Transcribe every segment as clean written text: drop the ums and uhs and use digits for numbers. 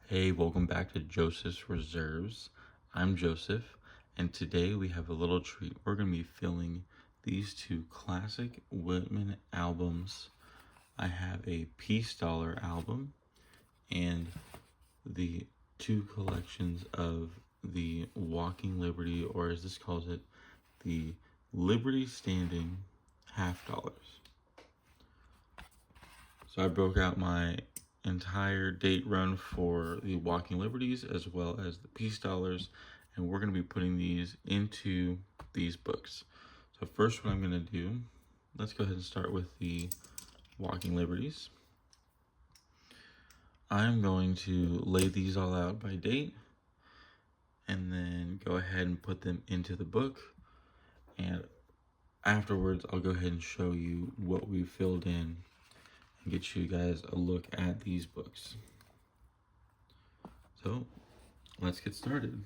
Hey, welcome back to Joseph's Reserves. I'm Joseph, and today we have a little treat. We're going to be filling these two classic Whitman albums. I have a Peace Dollar album and the two collections of the Walking Liberty, or as this calls it, the Liberty Standing half dollars. So I broke out my entire date run for the Walking Liberties as well as the Peace Dollars, and we're going to be putting these into these books. So first what I'm going to do, let's go ahead and start with the Walking Liberties. I'm going to lay these all out by date and then go ahead and put them into the book, and afterwards I'll go ahead and show you what we filled in and get you guys a look at these books. So let's get started.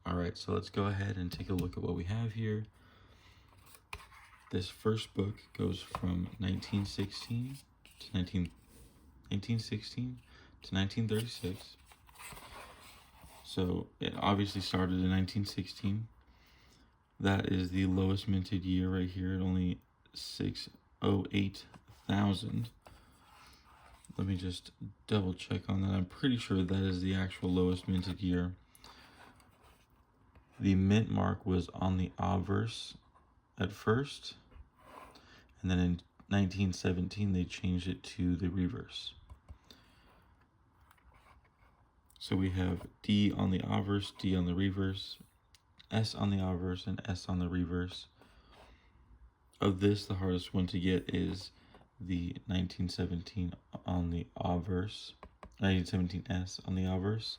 All right, so let's go ahead and take a look at what we have here. This first book goes from 1916 to 1916 to 1936. So it obviously started in 1916. That is the lowest minted year right here at only 608,000. Let me just double check on that. I'm pretty sure that is the actual lowest minted year. The mint mark was on the obverse at first, and then in 1917 they changed it to the reverse. So we have D on the obverse, D on the reverse, S on the obverse, and S on the reverse. Of this, the hardest one to get is the 1917 on the obverse, 1917S on the obverse.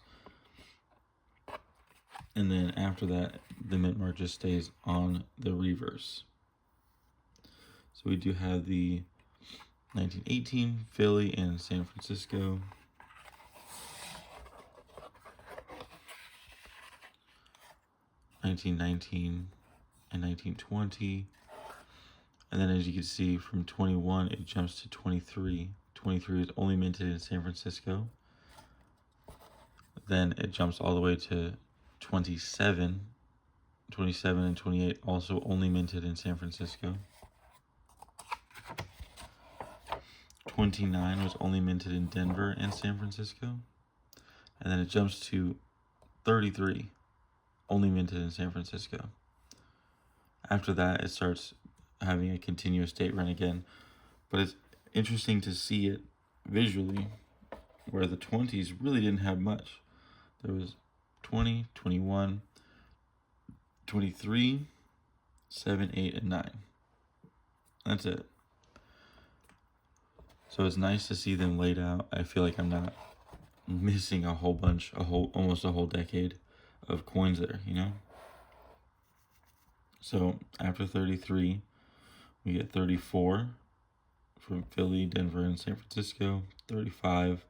And then after that, the mint mark just stays on the reverse. So we do have the 1918 Philly and San Francisco. 1919 and 1920. And then as you can see from 21, it jumps to 23. 23 is only minted in San Francisco. Then it jumps all the way to 27. 27 and 28 also only minted in San Francisco. 29 was only minted in Denver and San Francisco. And then it jumps to 33, only minted in San Francisco. After that, it starts having a continuous date run again. But it's interesting to see it visually, where the 20s really didn't have much. There was 20, 21, 23, 7, 8, and 9. That's it. So it's nice to see them laid out. I feel like I'm not missing almost a whole decade of coins there, you know? So after 33, we get 34 from Philly, Denver, and San Francisco. 35,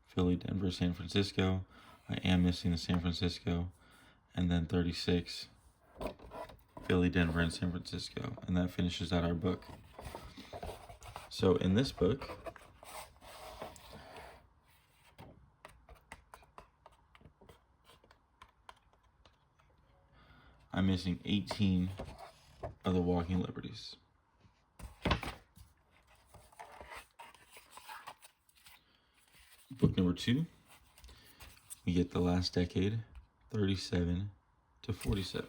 Philly, Denver, San Francisco. I am missing the San Francisco. And then 36, Philly, Denver, and San Francisco. And that finishes out our book. So in this book, I'm missing 18 of the Walking Liberties. Book number 2, we get the last decade, 37 to 47.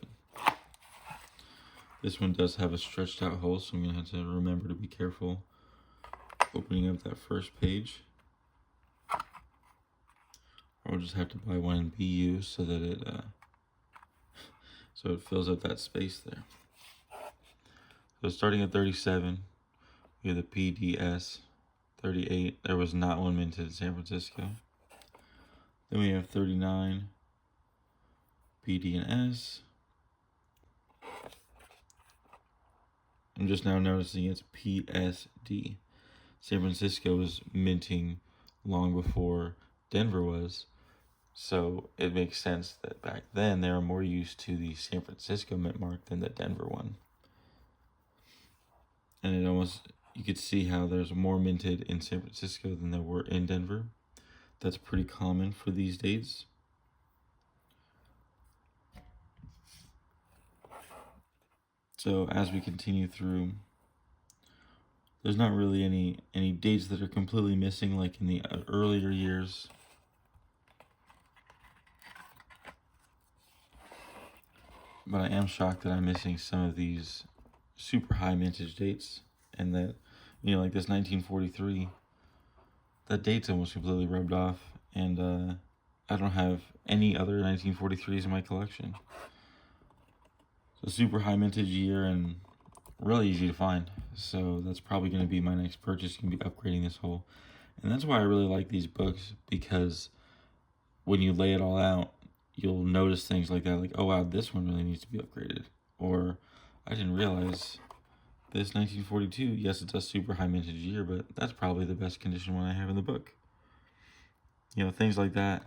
This one does have a stretched out hole, so I'm going to have to remember to be careful opening up that first page. Or I'll just have to buy one in BU so that it fills up that space there. So starting at 37, we have the PDS. 38, there was not one minted in San Francisco. Then we have 39, PD and S. I'm just now noticing it's PSD. San Francisco was minting long before Denver was. So it makes sense that back then they were more used to the San Francisco mint mark than the Denver one. And it almost, you could see how there's more minted in San Francisco than there were in Denver. That's pretty common for these dates. So as we continue through, there's not really any dates that are completely missing like in the earlier years. But I am shocked that I'm missing some of these super high mintage dates, and that, you know, like this 1943, that date's almost completely rubbed off, and I don't have any other 1943s in my collection. So super high mintage year and really easy to find. So that's probably going to be my next purchase, going to be upgrading this whole. And that's why I really like these books, because when you lay it all out, you'll notice things like that, like, oh wow, this one really needs to be upgraded. Or I didn't realize this 1942, yes, it's a super high mintage year, but that's probably the best condition one I have in the book. You know, things like that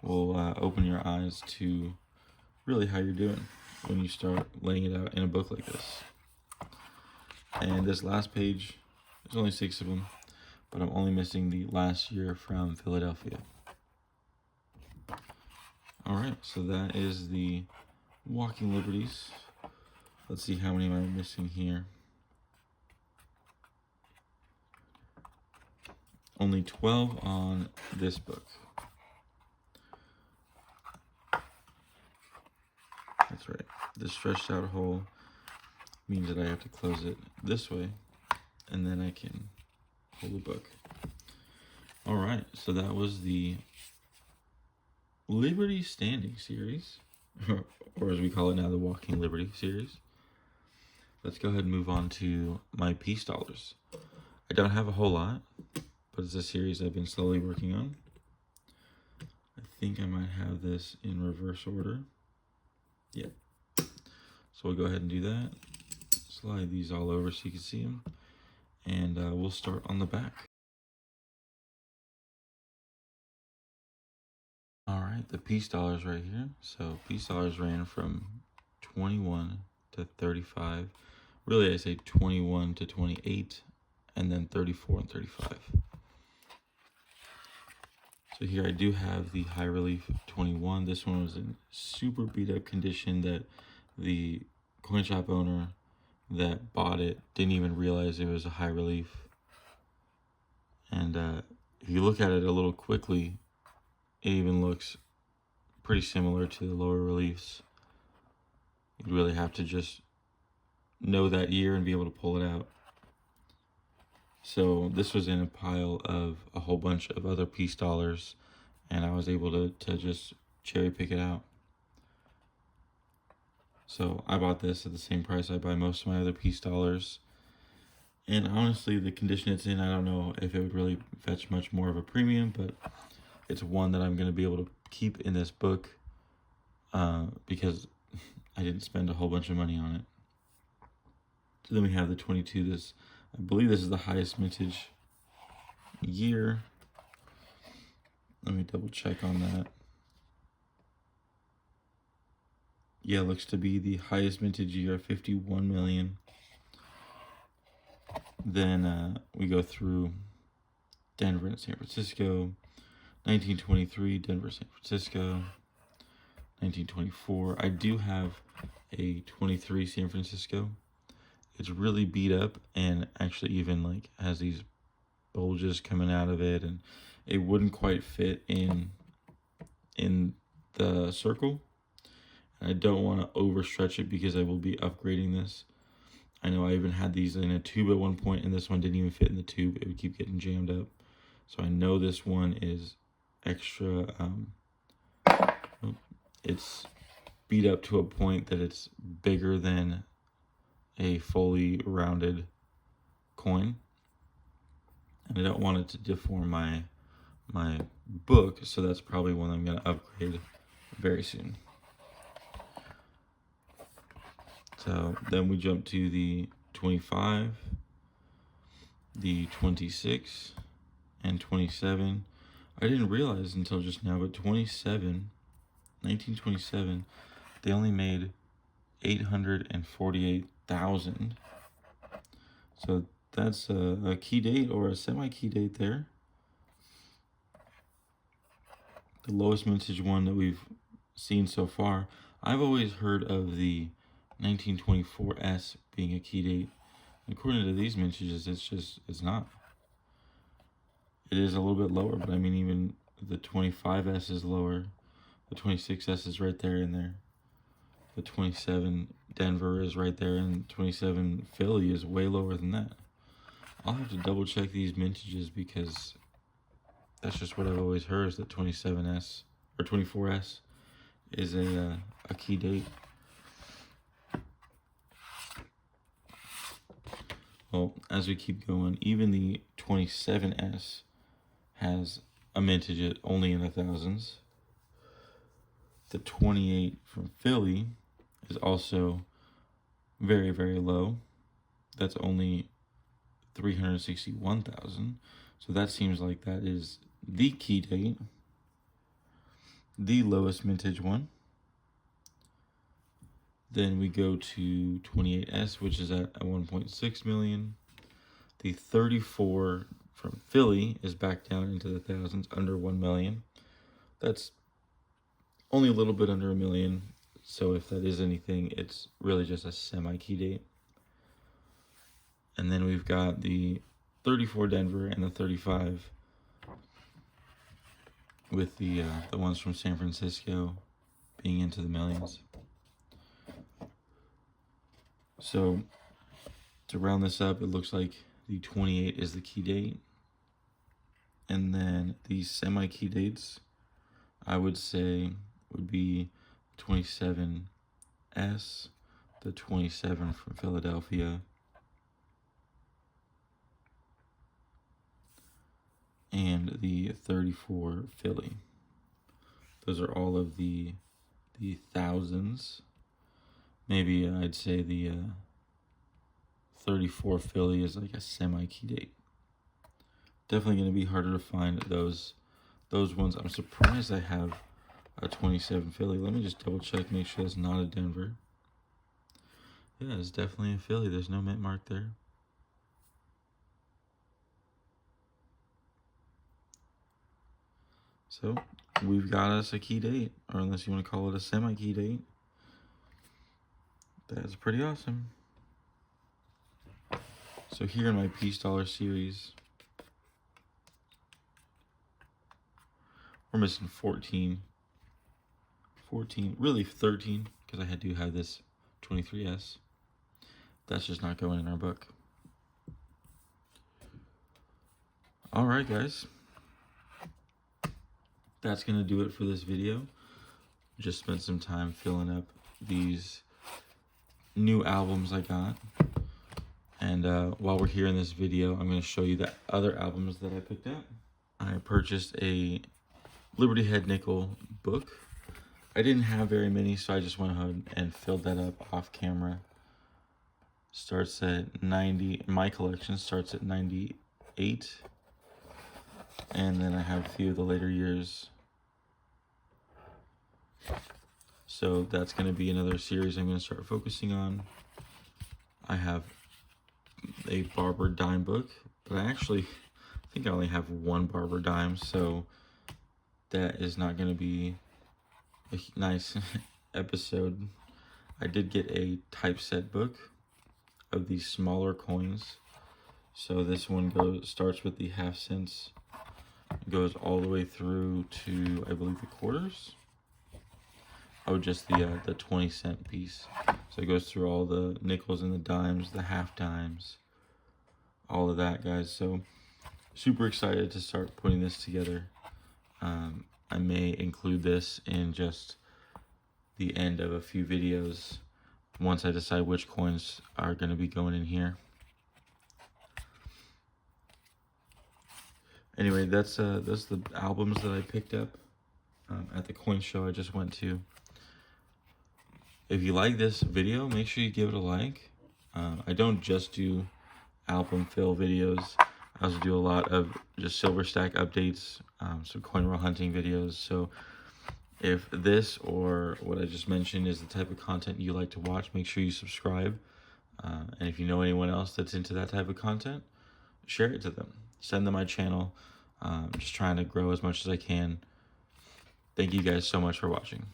will open your eyes to really how you're doing when you start laying it out in a book like this. And this last page, there's only 6 of them, but I'm only missing the last year from Philadelphia. Alright, so that is the Walking Liberties. Let's see how many am I missing here. Only 12 on this book. That's right. The stretched out hole means that I have to close it this way, and then I can hold the book. Alright, so that was the Liberty Standing series, or as we call it now, the Walking Liberty series. Let's go ahead and move on to my peace dollars. I don't have a whole lot, but it's a series I've been slowly working on. I think I might have this in reverse order. Yeah. So we'll go ahead and do that. Slide these all over so you can see them. And we'll start on the back. Alright, the peace dollars right here. So peace dollars ran from 21 to 35. Really, I say 21 to 28, and then 34 and 35. So here I do have the high relief 21. This one was in super beat up condition that the coin shop owner that bought it didn't even realize it was a high relief. And if you look at it a little quickly, it even looks pretty similar to the lower reliefs. You really have to just know that year and be able to pull it out. So this was in a pile of a whole bunch of other peace dollars, and I was able to just cherry pick it out. So I bought this at the same price I buy most of my other peace dollars. And honestly, the condition it's in, I don't know if it would really fetch much more of a premium, but it's one that I'm going to be able to keep in this book because I didn't spend a whole bunch of money on it. So then we have the 22. This, I believe this is the highest mintage year. Let me double check on that. Yeah, it looks to be the highest mintage year, 51 million. Then we go through Denver and San Francisco. 1923, Denver, San Francisco. 1924. I do have a 23 San Francisco. It's really beat up and actually even like has these bulges coming out of it, and it wouldn't quite fit in the circle. And I don't want to overstretch it because I will be upgrading this. I know I even had these in a tube at one point, and this one didn't even fit in the tube. It would keep getting jammed up. So I know this one is extra, it's beat up to a point that it's bigger than a fully rounded coin. And I don't want it to deform my book, so that's probably one I'm going to upgrade very soon. So then we jump to the 25, the 26, and 27. I didn't realize until just now, but 1927, they only made 848,000. So that's a key date or a semi-key date there. The lowest mintage one that we've seen so far. I've always heard of the 1924S being a key date. According to these mintages, it's not. It is a little bit lower, but I mean, even the 25S is lower. The 26S is right there in there. The 27 Denver is right there, and 27 Philly is way lower than that. I'll have to double check these mintages because that's just what I've always heard, is that 27S or 24S is a key date. Well, as we keep going, even the 27S has a mintage only in the thousands. The 28 from Philly is also very, very low. That's only 361,000. So that seems like that is the key date, the lowest mintage one. Then we go to 28S, which is at 1.6 million. The 34 from Philly is back down into the thousands, under 1 million. That's only a little bit under a million. So if that is anything, it's really just a semi-key date. And then we've got the 34 Denver and the 35 with the ones from San Francisco being into the millions. So to round this up, it looks like the 28 is the key date. And then the semi-key dates, I would say, would be 27S, the 27 from Philadelphia, and the 34 Philly. Those are all of the thousands. Maybe I'd say the 34 Philly is like a semi-key date. Definitely going to be harder to find those ones. I'm surprised I have a 27 Philly. Let me just double check, make sure it's not a Denver. Yeah, it's definitely a Philly. There's no mint mark there. So we've got us a key date, or unless you want to call it a semi-key date. That's pretty awesome. So here in my Peace Dollar series, we're missing 14, really 13, because I do have this 23S. That's just not going in our book. All right, guys. That's going to do it for this video. Just spent some time filling up these new albums I got. And while we're here in this video, I'm going to show you the other albums that I picked up. I purchased a Liberty Head Nickel book. I didn't have very many, so I just went ahead and filled that up off camera. Starts at 90, my collection starts at 98. And then I have a few of the later years. So that's going to be another series I'm going to start focusing on. I have a Barber dime book, but I actually think I only have one Barber dime, so that is not going to be a nice episode. I did get a typeset book of these smaller coins. So this one starts with the half cents, goes all the way through to, I believe, the quarters. Oh, just the 20-cent piece. So it goes through all the nickels and the dimes, the half dimes, all of that, guys. So super excited to start putting this together. I may include this in just the end of a few videos once I decide which coins are going to be going in here. Anyway, that's the albums that I picked up at the coin show I just went to. If you like this video, make sure you give it a like. I don't just do album fill videos. I also do a lot of just silver stack updates, some coin roll hunting videos. So if this or what I just mentioned is the type of content you like to watch, make sure you subscribe. And if you know anyone else that's into that type of content, share it to them. Send them my channel. I'm just trying to grow as much as I can. Thank you guys so much for watching.